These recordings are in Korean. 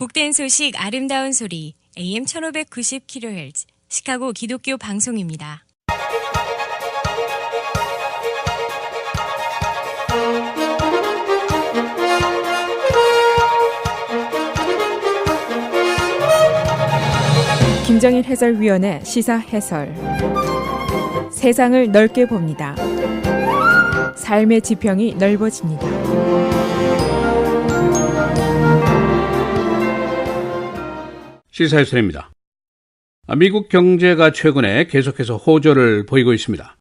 복된 소식 아름다운 소리 AM 1590kHz 시카고 기독교 방송입니다. 김정일 해설위원의 시사 해설. 세상을 넓게 봅니다. 삶의 지평이 넓어집니다. 시사해설입니다. 미국 경제가 최근에 계속해서 호조를 보이고 있습니다.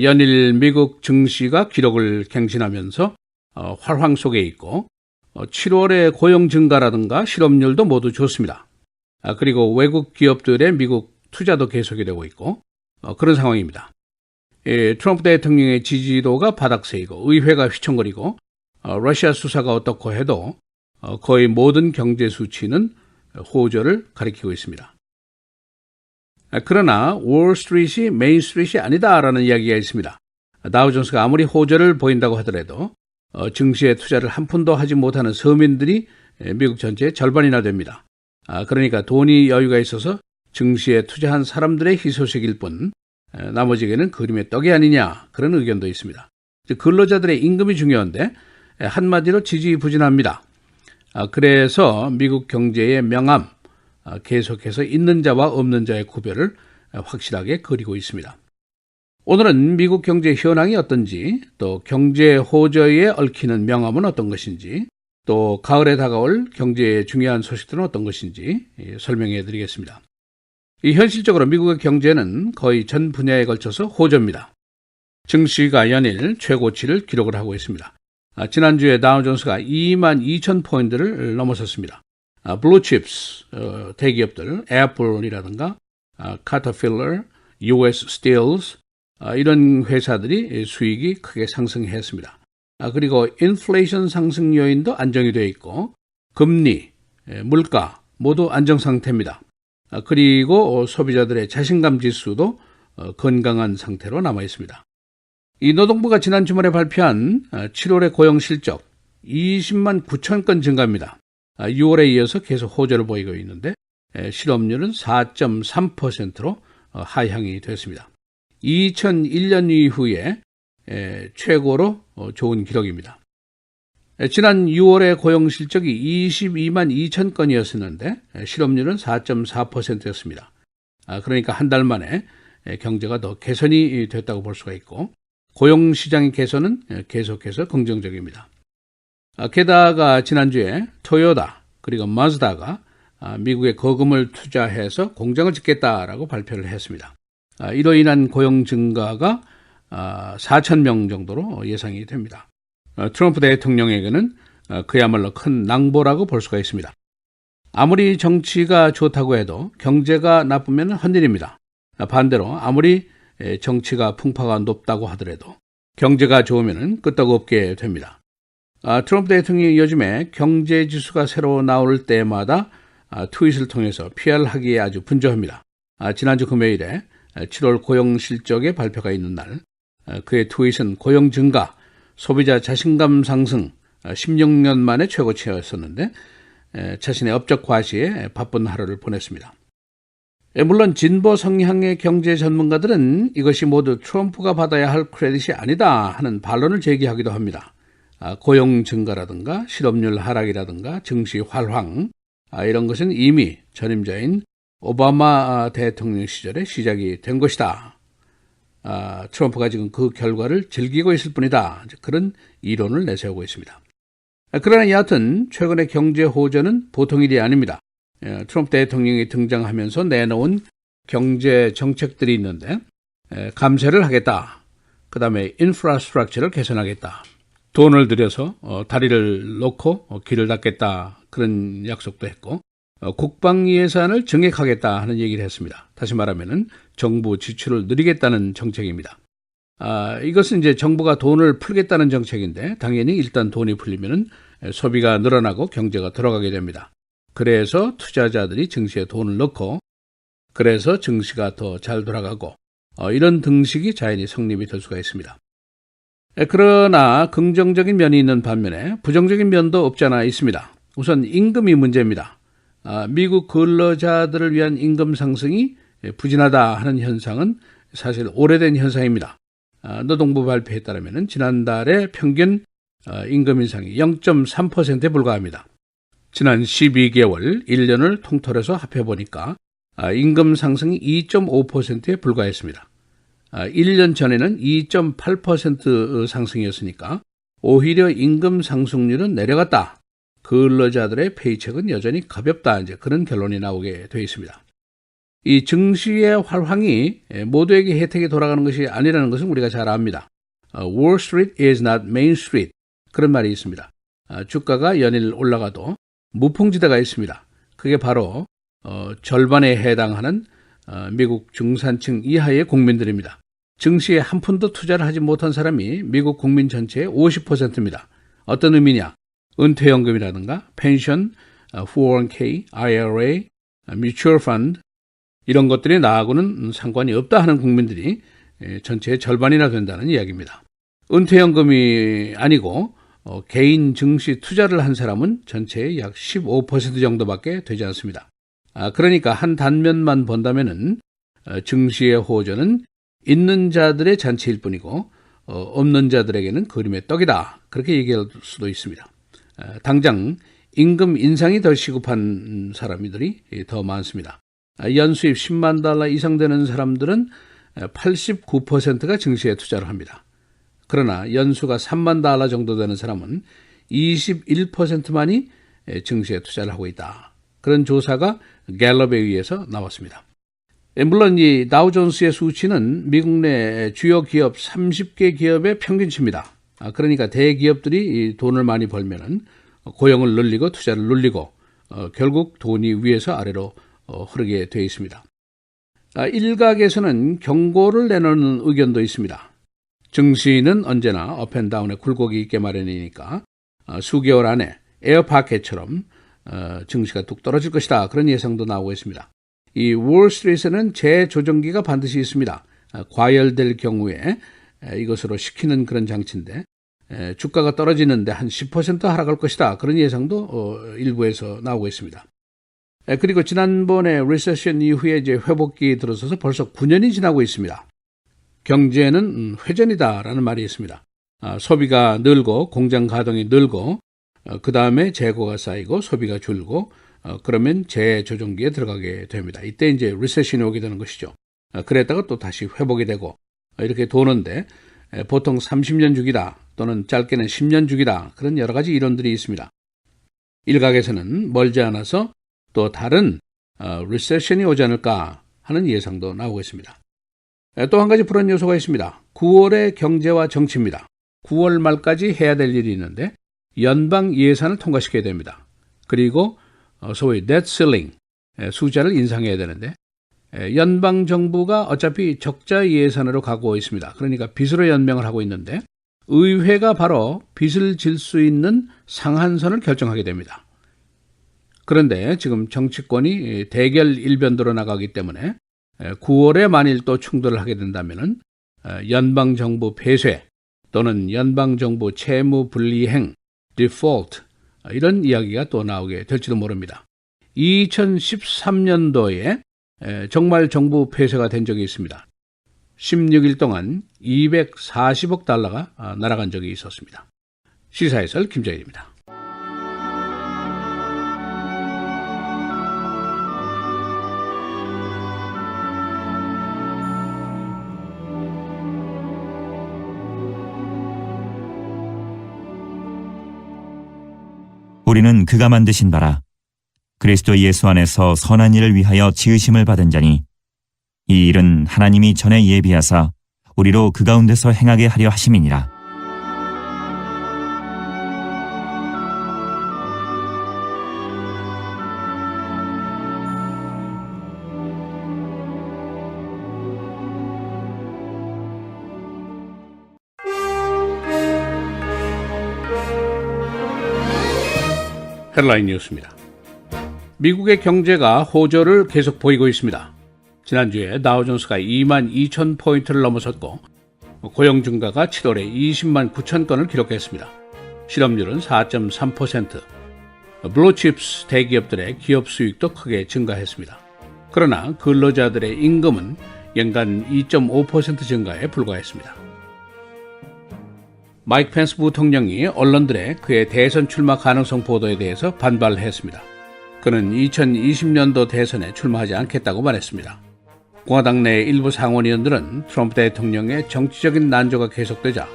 연일 미국 증시가 기록을 갱신하면서 활황 속에 있고 7월의 고용 증가라든가 실업률도 모두 좋습니다. 그리고 외국 기업들의 미국 투자도 계속이 되고 있고 그런 상황입니다. 트럼프 대통령의 지지도가 바닥세이고 의회가 휘청거리고 러시아 수사가 어떻고 해도 거의 모든 경제 수치는 호조를 가리키고 있습니다. 그러나 월스트리트이 메인스트리트이 아니다라는 이야기가 있습니다. 다우존스가 아무리 호조를 보인다고 하더라도 증시에 투자를 한 푼도 하지 못하는 서민들이 미국 전체의 절반이나 됩니다. 그러니까 돈이 여유가 있어서 증시에 투자한 사람들의 희소식일 뿐 나머지에게는 그림의 떡이 아니냐 그런 의견도 있습니다. 근로자들의 임금이 중요한데 한마디로 지지부진합니다. 그래서 미국 경제의 명암 계속해서 있는 자와 없는 자의 구별을 확실하게 그리고 있습니다. 오늘은 미국 경제 현황이 어떤지, 또 경제 호조에 얽히는 명암은 어떤 것인지, 또 가을에 다가올 경제의 중요한 소식들은 어떤 것인지 설명해 드리겠습니다. 현실적으로 미국의 경제는 거의 전 분야에 걸쳐서 호조입니다. 증시가 연일 최고치를 기록을 하고 있습니다. 지난주에 다우존스가 22,000포인트를 넘어섰습니다. 블루칩스 대기업들 애플이라든가 카터필러, US 스틸스 이런 회사들이 수익이 크게 상승했습니다. 그리고 인플레이션 상승 요인도 안정이 되어 있고 금리, 물가 모두 안정 상태입니다. 그리고 소비자들의 자신감 지수도 건강한 상태로 남아 있습니다. 이 노동부가 지난 주말에 발표한 7월의 고용 실적 20만 9천 건 증가입니다. 6월에 이어서 계속 호조를 보이고 있는데 실업률은 4.3%로 하향이 됐습니다. 2001년 이후에 최고로 좋은 기록입니다. 지난 6월의 고용 실적이 22만 2천 건이었었는데 실업률은 4.4%였습니다. 그러니까 한 달 만에 경제가 더 개선이 됐다고 볼 수가 있고 고용시장의 개선은 계속해서 긍정적입니다. 게다가 지난주에 토요타 그리고 마즈다가 미국에 거금을 투자해서 공장을 짓겠다라고 발표를 했습니다. 이로 인한 고용 증가가 4,000명 정도로 예상이 됩니다. 트럼프 대통령에게는 그야말로 큰 낭보라고 볼 수가 있습니다. 아무리 정치가 좋다고 해도 경제가 나쁘면 헛일입니다. 반대로 아무리 정치가 풍파가 높다고 하더라도 경제가 좋으면 끄떡 없게 됩니다. 트럼프 대통령이 요즘에 경제지수가 새로 나올 때마다 트윗을 통해서 PR하기에 아주 분주합니다. 지난주 금요일에 7월 고용 실적의 발표가 있는 날 그의 트윗은 고용 증가, 소비자 자신감 상승 16년 만에 최고치였었는데 자신의 업적 과시에 바쁜 하루를 보냈습니다. 물론 진보 성향의 경제 전문가들은 이것이 모두 트럼프가 받아야 할 크레딧이 아니다 하는 반론을 제기하기도 합니다. 고용 증가라든가 실업률 하락이라든가 증시 활황 이런 것은 이미 전임자인 오바마 대통령 시절에 시작이 된 것이다. 트럼프가 지금 그 결과를 즐기고 있을 뿐이다. 그런 이론을 내세우고 있습니다. 그러나 여하튼 최근의 경제 호조는 보통 일이 아닙니다. 트럼프 대통령이 등장하면서 내놓은 경제 정책들이 있는데 감세를 하겠다. 그 다음에 인프라스트럭처를 개선하겠다. 돈을 들여서 다리를 놓고 길을 닦겠다. 그런 약속도 했고 국방 예산을 증액하겠다 하는 얘기를 했습니다. 다시 말하면 정부 지출을 늘리겠다는 정책입니다. 이것은 이제 정부가 돈을 풀겠다는 정책인데 당연히 일단 돈이 풀리면 소비가 늘어나고 경제가 들어가게 됩니다. 그래서 투자자들이 증시에 돈을 넣고 그래서 증시가 더 잘 돌아가고 이런 등식이 자연히 성립이 될 수가 있습니다. 그러나 긍정적인 면이 있는 반면에 부정적인 면도 없지 않아 있습니다. 우선 임금이 문제입니다. 미국 근로자들을 위한 임금 상승이 부진하다 하는 현상은 사실 오래된 현상입니다. 노동부 발표에 따르면 지난달에 평균 임금 인상이 0.3%에 불과합니다. 지난 12개월 1년을 통틀어서 합해보니까 임금 상승이 2.5%에 불과했습니다. 1년 전에는 2.8% 상승이었으니까 오히려 임금 상승률은 내려갔다. 근로자들의 페이첵은 여전히 가볍다. 이제 그런 결론이 나오게 되어 있습니다. 이 증시의 활황이 모두에게 혜택이 돌아가는 것이 아니라는 것은 우리가 잘 압니다. Wall Street is not Main Street. 그런 말이 있습니다. 주가가 연일 올라가도 무풍지대가 있습니다. 그게 바로 절반에 해당하는 미국 중산층 이하의 국민들입니다. 증시에 한 푼도 투자를 하지 못한 사람이 미국 국민 전체의 50%입니다. 어떤 의미냐? 은퇴연금이라든가 펜션, 401k, IRA, 뮤추얼 펀드 이런 것들이 나하고는 상관이 없다 하는 국민들이 전체의 절반이나 된다는 이야기입니다. 은퇴연금이 아니고 개인 증시 투자를 한 사람은 전체의 약 15% 정도밖에 되지 않습니다. 그러니까 한 단면만 본다면은 증시의 호조는 있는 자들의 잔치일 뿐이고 없는 자들에게는 그림의 떡이다. 그렇게 얘기할 수도 있습니다. 당장 임금 인상이 더 시급한 사람들이 더 많습니다. 연수입 10만 달러 이상 되는 사람들은 89%가 증시에 투자를 합니다. 그러나 연수가 3만 달러 정도 되는 사람은 21%만이 증시에 투자를 하고 있다. 그런 조사가 갤럽에 의해서 나왔습니다. 물론 이 다우존스의 수치는 미국 내 주요 기업 30개 기업의 평균치입니다. 그러니까 대기업들이 돈을 많이 벌면은 고용을 늘리고 투자를 늘리고 결국 돈이 위에서 아래로 흐르게 되어 있습니다. 일각에서는 경고를 내놓는 의견도 있습니다. 증시는 언제나 업앤다운에 굴곡이 있게 마련이니까 수개월 안에 에어파켓처럼 증시가 뚝 떨어질 것이다. 그런 예상도 나오고 있습니다. 이 월스트리트에는 재조정기가 반드시 있습니다. 과열될 경우에 이것으로 시키는 그런 장치인데 주가가 떨어지는데 한 10% 하락할 것이다. 그런 예상도 일부에서 나오고 있습니다. 그리고 지난번에 리세션 이후에 이제 회복기 들어서서 벌써 9년이 지나고 있습니다. 경제는 회전이다라는 말이 있습니다. 소비가 늘고 공장 가동이 늘고 그 다음에 재고가 쌓이고 소비가 줄고 그러면 재조정기에 들어가게 됩니다. 이때 이제 리세션이 오게 되는 것이죠. 그랬다가 또 다시 회복이 되고 이렇게 도는데 보통 30년 주기다 또는 짧게는 10년 주기다 그런 여러 가지 이론들이 있습니다. 일각에서는 멀지 않아서 또 다른 리세션이 오지 않을까 하는 예상도 나오고 있습니다. 또 한 가지 불안 요소가 있습니다. 9월의 경제와 정치입니다. 9월 말까지 해야 될 일이 있는데 연방 예산을 통과시켜야 됩니다. 그리고 소위 debt ceiling, 숫자를 인상해야 되는데 연방 정부가 어차피 적자 예산으로 가고 있습니다. 그러니까 빚으로 연명을 하고 있는데 의회가 바로 빚을 질 수 있는 상한선을 결정하게 됩니다. 그런데 지금 정치권이 대결 일변도로 나가기 때문에 9월에 만일 또 충돌을 하게 된다면 연방정부 폐쇄 또는 연방정부 채무 불이행, default 이런 이야기가 또 나오게 될지도 모릅니다. 2013년도에 정말 정부 폐쇄가 된 적이 있습니다. 16일 동안 240억 달러가 날아간 적이 있었습니다. 시사해설 김정일입니다. 우리는 그가 만드신 바라 그리스도 예수 안에서 선한 일을 위하여 지으심을 받은 자니 이 일은 하나님이 전에 예비하사 우리로 그 가운데서 행하게 하려 하심이니라. 헤드라인 뉴스입니다. 미국의 경제가 호조를 계속 보이고 있습니다. 지난주에 다우존스가 22,000포인트를 넘어섰고 고용 증가가 7월에 20만 9천 건을 기록했습니다. 실업률은 4.3%, 블루칩스 대기업들의 기업 수익도 크게 증가했습니다. 그러나 근로자들의 임금은 연간 2.5% 증가에 불과했습니다. 마이크 펜스 부통령이 언론들의 그의 대선 출마 가능성 보도에 대해서 반발했습니다. 그는 2020년도 대선에 출마하지 않겠다고 말했습니다. 공화당 내 일부 상원의원들은 트럼프 대통령의 정치적인 난조가 계속되자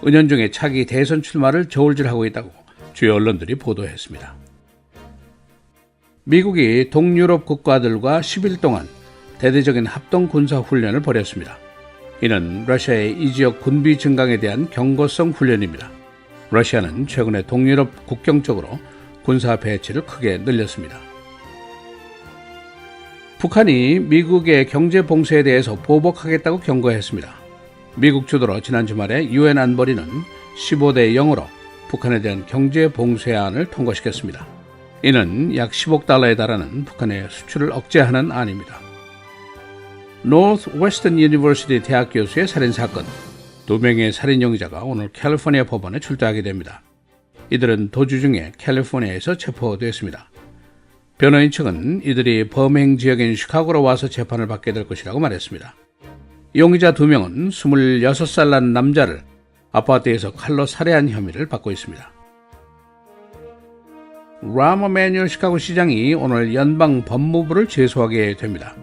은연중에 차기 대선 출마를 저울질하고 있다고 주요 언론들이 보도했습니다. 미국이 동유럽 국가들과 10일 동안 대대적인 합동 군사 훈련을 벌였습니다. 이는 러시아의 이 지역 군비 증강에 대한 경고성 훈련입니다. 러시아는 최근에 동유럽 국경 쪽으로 군사 배치를 크게 늘렸습니다. 북한이 미국의 경제 봉쇄에 대해서 보복하겠다고 경고했습니다. 미국 주도로 지난 주말에 유엔 안보리는 15대 0으로 북한에 대한 경제 봉쇄안을 통과시켰습니다. 이는 약 10억 달러에 달하는 북한의 수출을 억제하는 안입니다. 노스웨스턴 유니버시티 대학 교수의 살인사건, 2명의 살인 용의자가 오늘 캘리포니아 법원에 출두하게 됩니다. 이들은 도주 중에 캘리포니아에서 체포됐습니다. 변호인 측은 이들이 범행 지역인 시카고로 와서 재판을 받게 될 것이라고 말했습니다. 용의자 2명은 26살 난 남자를 아파트에서 칼로 살해한 혐의를 받고 있습니다. 라머 매뉴얼 시카고 시장이 오늘 연방 법무부를 제소하게 됩니다.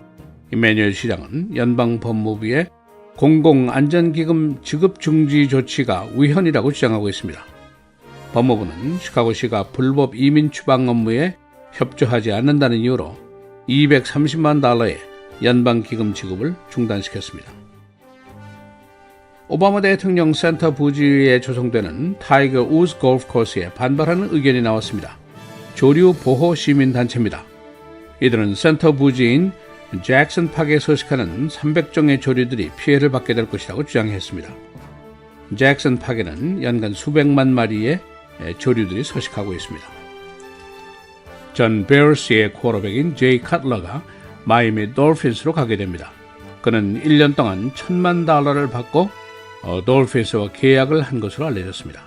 이 매뉴얼 시장은 연방 법무부의 공공안전기금 지급 중지 조치가 위헌이라고 주장하고 있습니다. 법무부는 시카고시가 불법 이민 추방 업무에 협조하지 않는다는 이유로 230만 달러의 연방기금 지급을 중단시켰습니다. 오바마 대통령 센터 부지에 조성되는 타이거 우즈 골프 코스에 반발하는 의견이 나왔습니다. 조류 보호 시민단체입니다. 이들은 센터 부지인 잭슨 팍에 서식하는 300종의 조류들이 피해를 받게 될 것이라고 주장했습니다. 잭슨 팍에는 연간 수백만 마리의 조류들이 서식하고 있습니다. 전 베어스의 쿼터백인 제이 카틀러가 마이애미 돌핀스로 가게 됩니다. 그는 1년 동안 $10,000,000를 받고 돌핀스와 계약을 한 것으로 알려졌습니다.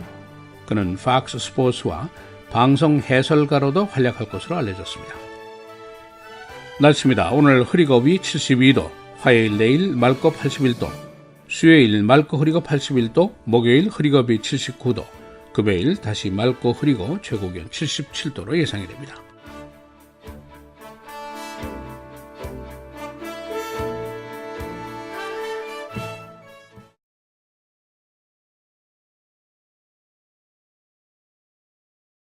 그는 팍스 스포츠와 방송 해설가로도 활약할 것으로 알려졌습니다. 날씨입니다. 오늘 흐리고 위 72도, 화요일 내일 맑고 81도, 수요일 맑고 흐리고 81도, 목요일 흐리고 비 79도, 금요일 다시 맑고 흐리고 최고 기온 77도로 예상이 됩니다.